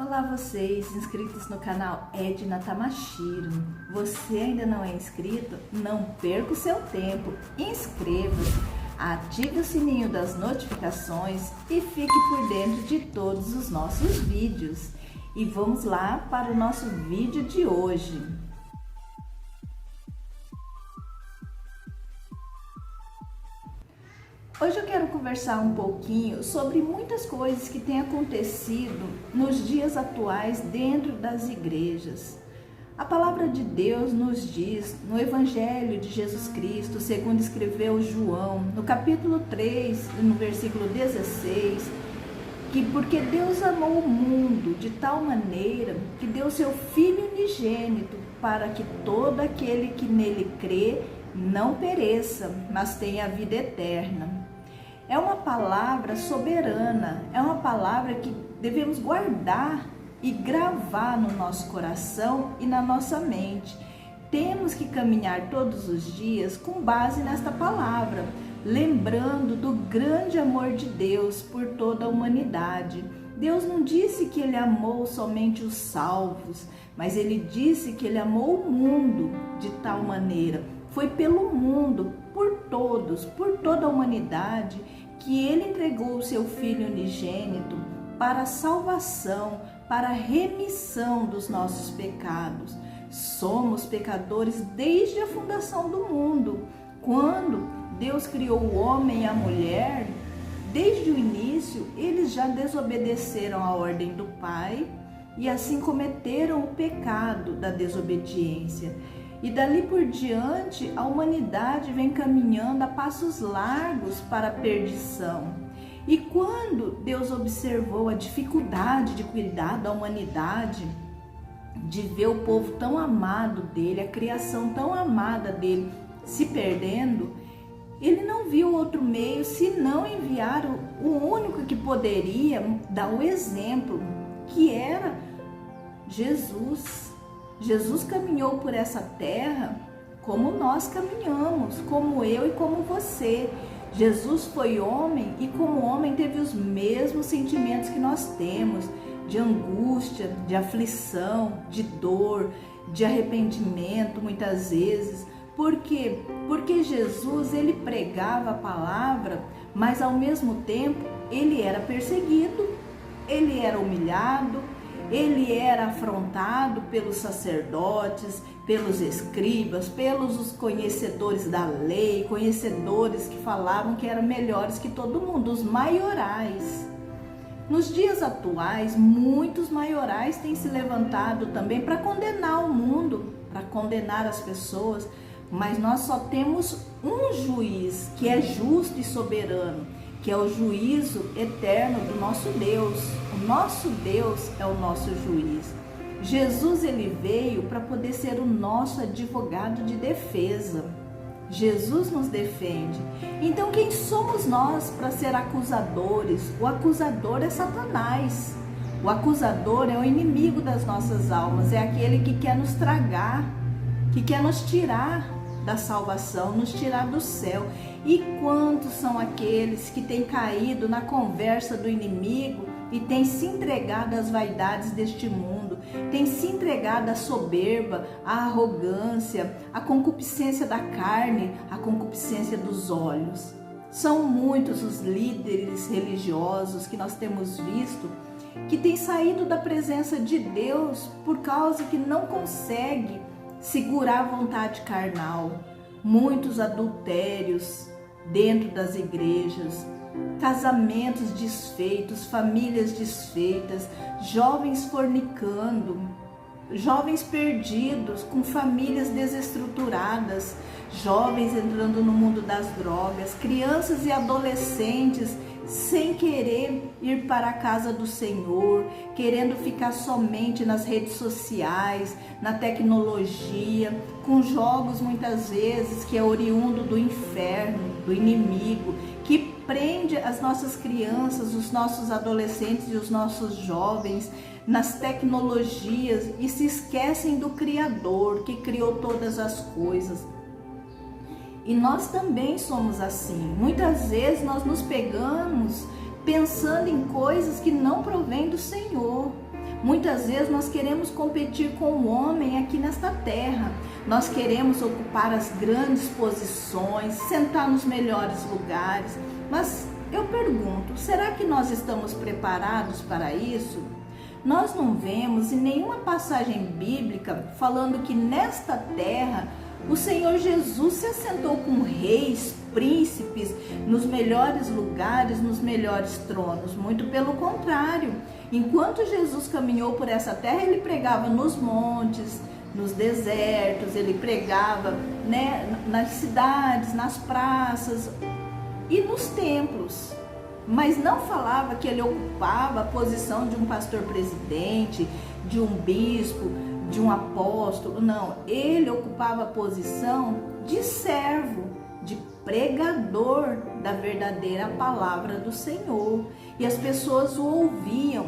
Olá vocês, inscritos no canal Edna Tamashiro. Você ainda não é inscrito? Não perca o seu tempo, inscreva-se, ative o sininho das notificações e fique por dentro de todos os nossos vídeos. E vamos lá para o nosso vídeo de hoje. Hoje eu quero conversar um pouquinho sobre muitas coisas que têm acontecido nos dias atuais dentro das igrejas. A palavra de Deus nos diz no Evangelho de Jesus Cristo, segundo escreveu João, no capítulo 3, no versículo 16, que porque Deus amou o mundo de tal maneira que deu seu Filho unigênito para que todo aquele que nele crê não pereça, mas tenha a vida eterna. É uma palavra soberana, é uma palavra que devemos guardar e gravar no nosso coração e na nossa mente. Temos que caminhar todos os dias com base nesta palavra, lembrando do grande amor de Deus por toda a humanidade. Deus não disse que Ele amou somente os salvos, mas Ele disse que Ele amou o mundo de tal maneira. Foi pelo mundo, por todos, por toda a humanidade, que Ele entregou o seu Filho unigênito para a salvação, para a remissão dos nossos pecados. Somos pecadores desde a fundação do mundo. Quando Deus criou o homem e a mulher, desde o início, eles já desobedeceram a ordem do Pai e assim cometeram o pecado da desobediência. E dali por diante, a humanidade vem caminhando a passos largos para a perdição. E quando Deus observou a dificuldade de cuidar da humanidade, de ver o povo tão amado dele, a criação tão amada dele se perdendo, Ele não viu outro meio senão enviar o único que poderia dar o exemplo, que era Jesus. Jesus caminhou por essa terra como nós caminhamos, como eu e como você. Jesus foi homem e como homem teve os mesmos sentimentos que nós temos, de angústia, de aflição, de dor, de arrependimento muitas vezes. Por quê? Porque Jesus, ele pregava a palavra, mas ao mesmo tempo ele era perseguido, ele era humilhado, ele era afrontado pelos sacerdotes, pelos escribas, pelos conhecedores da lei, conhecedores que falavam que eram melhores que todo mundo, os maiorais. Nos dias atuais, muitos maiorais têm se levantado também para condenar o mundo, para condenar as pessoas, mas nós só temos um juiz que é justo e soberano, que é o juízo eterno do nosso Deus. O nosso Deus é o nosso juiz. Jesus, ele veio para poder ser o nosso advogado de defesa. Jesus nos defende. Então, quem somos nós para ser acusadores? O acusador é Satanás. O acusador é o inimigo das nossas almas, é aquele que quer nos tragar, que quer nos tirar da salvação, nos tirar do céu. E quantos são aqueles que têm caído na conversa do inimigo e têm se entregado às vaidades deste mundo, têm se entregado à soberba, à arrogância, à concupiscência da carne, à concupiscência dos olhos. São muitos os líderes religiosos que nós temos visto que têm saído da presença de Deus por causa que não consegue segurar a vontade carnal. Muitos adultérios dentro das igrejas, casamentos desfeitos, famílias desfeitas, jovens fornicando, jovens perdidos com famílias desestruturadas, jovens entrando no mundo das drogas, crianças e adolescentes sem querer ir para a casa do Senhor, querendo ficar somente nas redes sociais, na tecnologia, com jogos muitas vezes que é oriundo do inferno, do inimigo, que prende as nossas crianças, os nossos adolescentes e os nossos jovens nas tecnologias e se esquecem do Criador que criou todas as coisas. E nós também somos assim. Muitas vezes nós nos pegamos pensando em coisas que não provêm do Senhor. Muitas vezes nós queremos competir com o homem aqui nesta terra. Nós queremos ocupar as grandes posições, sentar nos melhores lugares. Mas eu pergunto, será que nós estamos preparados para isso? Nós não vemos em nenhuma passagem bíblica falando que nesta terra o Senhor Jesus se assentou com reis, príncipes, nos melhores lugares, nos melhores tronos. Muito pelo contrário. Enquanto Jesus caminhou por essa terra, ele pregava nos montes, nos desertos, ele pregava, nas cidades, nas praças e nos templos. Mas não falava que ele ocupava a posição de um pastor presidente, de um bispo, de um apóstolo. Não, ele ocupava a posição de servo, de pregador da verdadeira palavra do Senhor. E as pessoas o ouviam.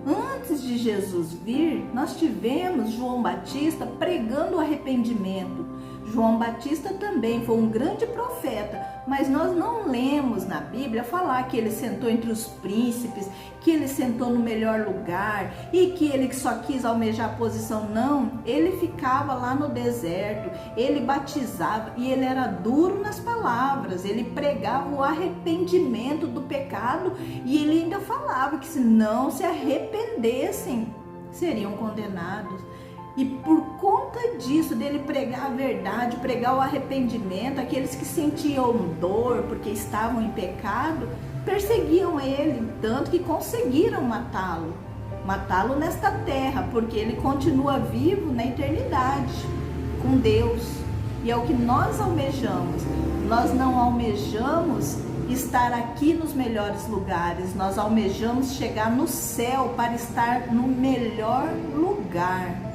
Antes de Jesus vir, nós tivemos João Batista pregando o arrependimento. João Batista também foi um grande profeta, mas nós não lemos na Bíblia falar que ele sentou entre os príncipes, que ele sentou no melhor lugar e que ele só quis almejar a posição. Não, ele ficava lá no deserto, ele batizava e ele era duro nas palavras, ele pregava o arrependimento do pecado e ele ainda falava que se não se arrependessem, seriam condenados. E por conta disso, dele pregar a verdade, pregar o arrependimento, aqueles que sentiam dor porque estavam em pecado, perseguiam ele, tanto que conseguiram matá-lo nesta terra, porque ele continua vivo na eternidade com Deus. E é o que nós almejamos. Nós não almejamos estar aqui nos melhores lugares, nós almejamos chegar no céu para estar no melhor lugar.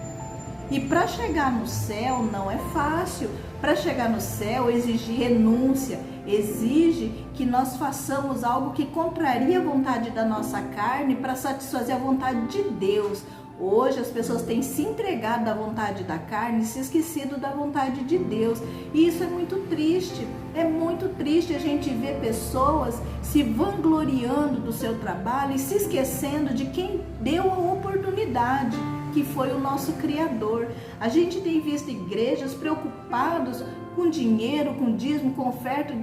E para chegar no céu não é fácil. Para chegar no céu exige renúncia, exige que nós façamos algo que contraria a vontade da nossa carne para satisfazer a vontade de Deus. Hoje as pessoas têm se entregado à vontade da carne e se esquecido da vontade de Deus. E isso é muito triste. É muito triste a gente ver pessoas se vangloriando do seu trabalho e se esquecendo de quem deu a oportunidade, que foi o nosso Criador. A gente tem visto igrejas preocupadas com dinheiro, com dízimo, com oferta,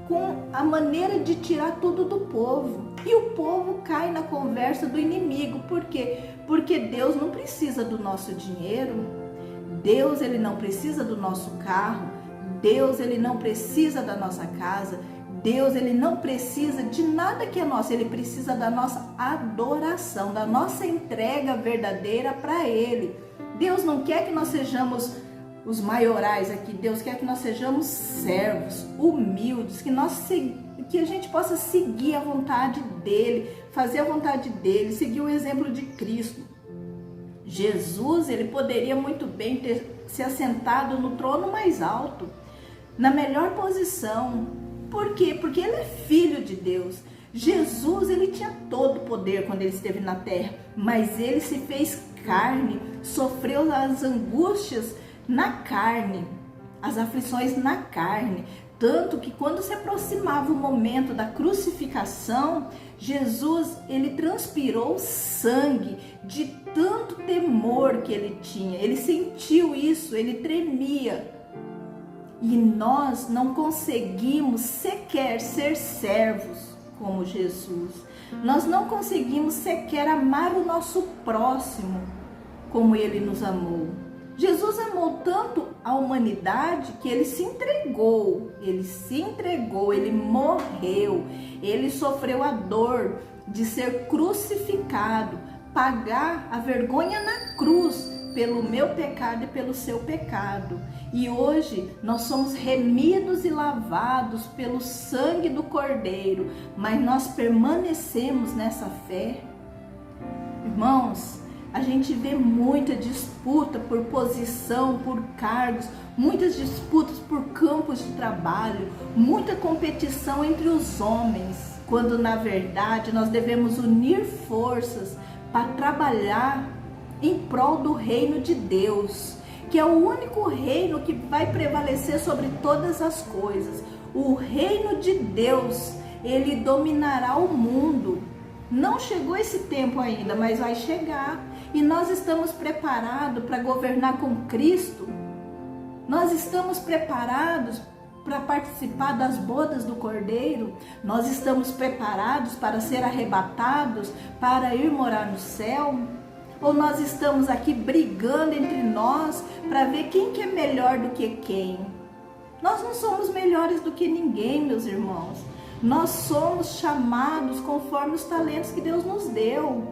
com a maneira de tirar tudo do povo. E o povo cai na conversa do inimigo. Por quê? Porque Deus não precisa do nosso dinheiro. Deus, ele não precisa do nosso carro. Deus, ele não precisa da nossa casa. Deus, ele não precisa de nada que é nosso. Ele precisa da nossa adoração, da nossa entrega verdadeira para ele. Deus não quer que nós sejamos os maiorais aqui. Deus quer que nós sejamos servos, humildes, que a gente possa seguir a vontade dele, fazer a vontade dele, seguir o exemplo de Cristo. Jesus, ele poderia muito bem ter se assentado no trono mais alto, na melhor posição. Por quê? Porque ele é filho de Deus. Jesus, ele tinha todo o poder quando ele esteve na terra, mas ele se fez carne, sofreu as angústias na carne, as aflições na carne, tanto que quando se aproximava o momento da crucificação, Jesus, ele transpirou sangue de tanto temor que ele tinha. Ele sentiu isso, ele tremia. E nós não conseguimos sequer ser servos como Jesus. Nós não conseguimos sequer amar o nosso próximo como ele nos amou. Jesus amou tanto a humanidade que ele se entregou, ele morreu, ele sofreu a dor de ser crucificado, pagar a vergonha na cruz pelo meu pecado e pelo seu pecado. E hoje nós somos remidos e lavados pelo sangue do Cordeiro, mas nós permanecemos nessa fé. Irmãos, a gente vê muita disputa por posição, por cargos, muitas disputas por campos de trabalho, muita competição entre os homens, quando na verdade nós devemos unir forças para trabalhar em prol do reino de Deus, que é o único reino que vai prevalecer sobre todas as coisas. O reino de Deus, ele dominará o mundo. Não chegou esse tempo ainda, mas vai chegar. E nós estamos preparados para governar com Cristo? Nós estamos preparados para participar das bodas do Cordeiro? Nós estamos preparados para ser arrebatados, para ir morar no céu? Ou nós estamos aqui brigando entre nós para ver quem que é melhor do que quem? Nós não somos melhores do que ninguém, meus irmãos. Nós somos chamados conforme os talentos que Deus nos deu.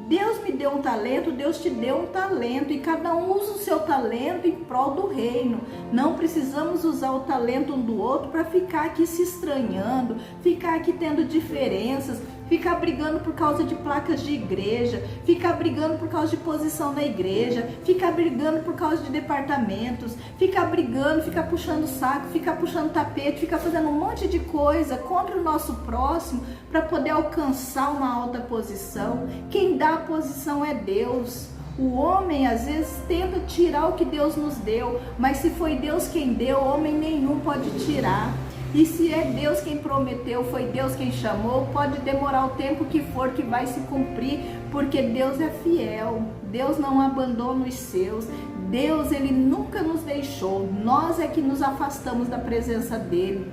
Deus me deu um talento, Deus te deu um talento, e cada um usa o seu talento em prol do reino. Não precisamos usar o talento um do outro para ficar aqui se estranhando, ficar aqui tendo diferenças, ficar brigando por causa de placas de igreja, ficar brigando por causa de posição na igreja, ficar brigando por causa de departamentos, ficar brigando, ficar puxando saco, ficar puxando tapete, ficar fazendo um monte de coisa contra o nosso próximo para poder alcançar uma alta posição. Quem dá a posição é Deus. O homem às vezes tenta tirar o que Deus nos deu, mas se foi Deus quem deu, homem nenhum pode tirar. E se é Deus quem prometeu, foi Deus quem chamou, pode demorar o tempo que for, que vai se cumprir, porque Deus é fiel. Deus não abandona os seus. Deus, Ele nunca nos deixou. Nós é que nos afastamos da presença dEle.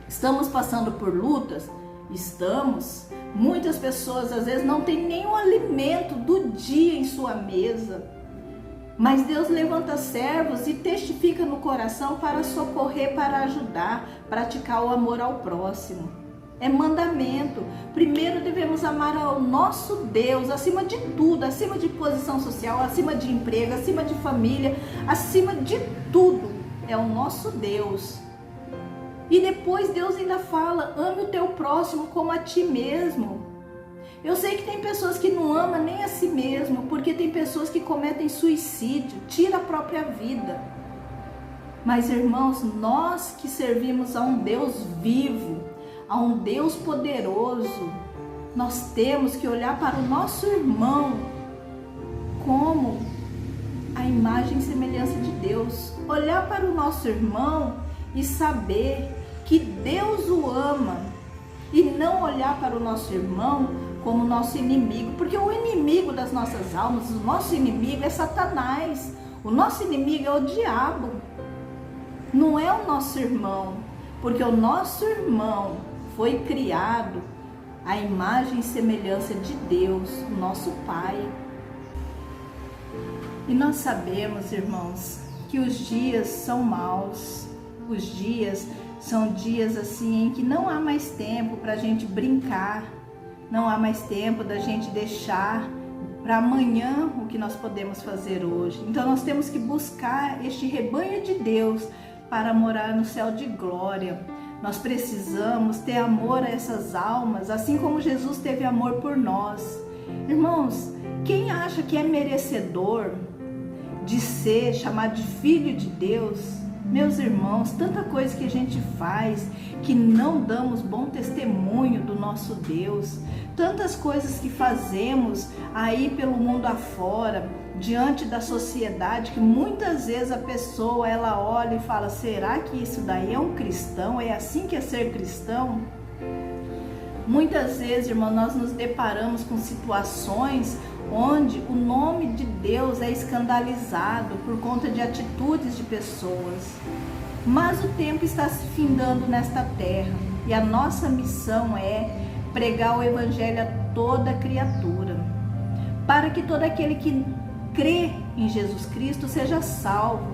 Estamos passando por lutas? Estamos. Muitas pessoas às vezes não têm nenhum alimento do dia em sua mesa. Mas Deus levanta servos e testifica no coração para socorrer, para ajudar, praticar o amor ao próximo. É mandamento. Primeiro devemos amar ao nosso Deus, acima de tudo, acima de posição social, acima de emprego, acima de família, acima de tudo. É o nosso Deus. E depois Deus ainda fala, ame o teu próximo como a ti mesmo. Eu sei que tem pessoas que não amam nem a si mesmo, porque tem pessoas que cometem suicídio, tiram a própria vida. Mas irmãos, nós que servimos a um Deus vivo, a um Deus poderoso, nós temos que olhar para o nosso irmão como a imagem e semelhança de Deus. Olhar para o nosso irmão e saber que Deus o ama. E não olhar para o nosso irmão como nosso inimigo, porque o inimigo das nossas almas, o nosso inimigo é Satanás, o nosso inimigo é o diabo, não é o nosso irmão, porque o nosso irmão foi criado à imagem e semelhança de Deus, o nosso Pai. E nós sabemos, irmãos, que os dias são maus, os dias são dias assim em que não há mais tempo para a gente brincar, não há mais tempo da gente deixar para amanhã o que nós podemos fazer hoje. Então nós temos que buscar este rebanho de Deus para morar no céu de glória. Nós precisamos ter amor a essas almas, assim como Jesus teve amor por nós. Irmãos, quem acha que é merecedor de ser chamado de filho de Deus? Meus irmãos, tanta coisa que a gente faz que não damos bom testemunho do nosso Deus, tantas coisas que fazemos aí pelo mundo afora, diante da sociedade, que muitas vezes a pessoa ela olha e fala, será que isso daí é um cristão? É assim que é ser cristão? Muitas vezes, irmão, nós nos deparamos com situações onde o nome de Deus é escandalizado por conta de atitudes de pessoas. Mas o tempo está se findando nesta terra e a nossa missão é pregar o evangelho a toda criatura, para que todo aquele que crê em Jesus Cristo seja salvo,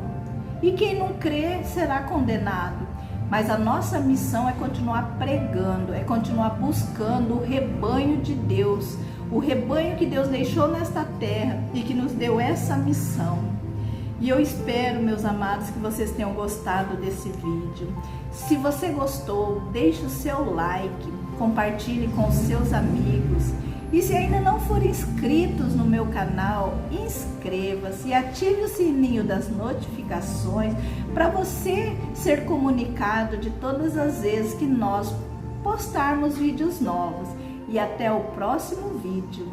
e quem não crê será condenado. Mas a nossa missão é continuar pregando, é continuar buscando o rebanho de Deus, o rebanho que Deus deixou nesta terra e que nos deu essa missão. E eu espero, meus amados, que vocês tenham gostado desse vídeo. Se você gostou, deixe o seu like, compartilhe com os seus amigos. E se ainda não forem inscritos no meu canal, inscreva-se e ative o sininho das notificações para você ser comunicado de todas as vezes que nós postarmos vídeos novos. E até o próximo vídeo.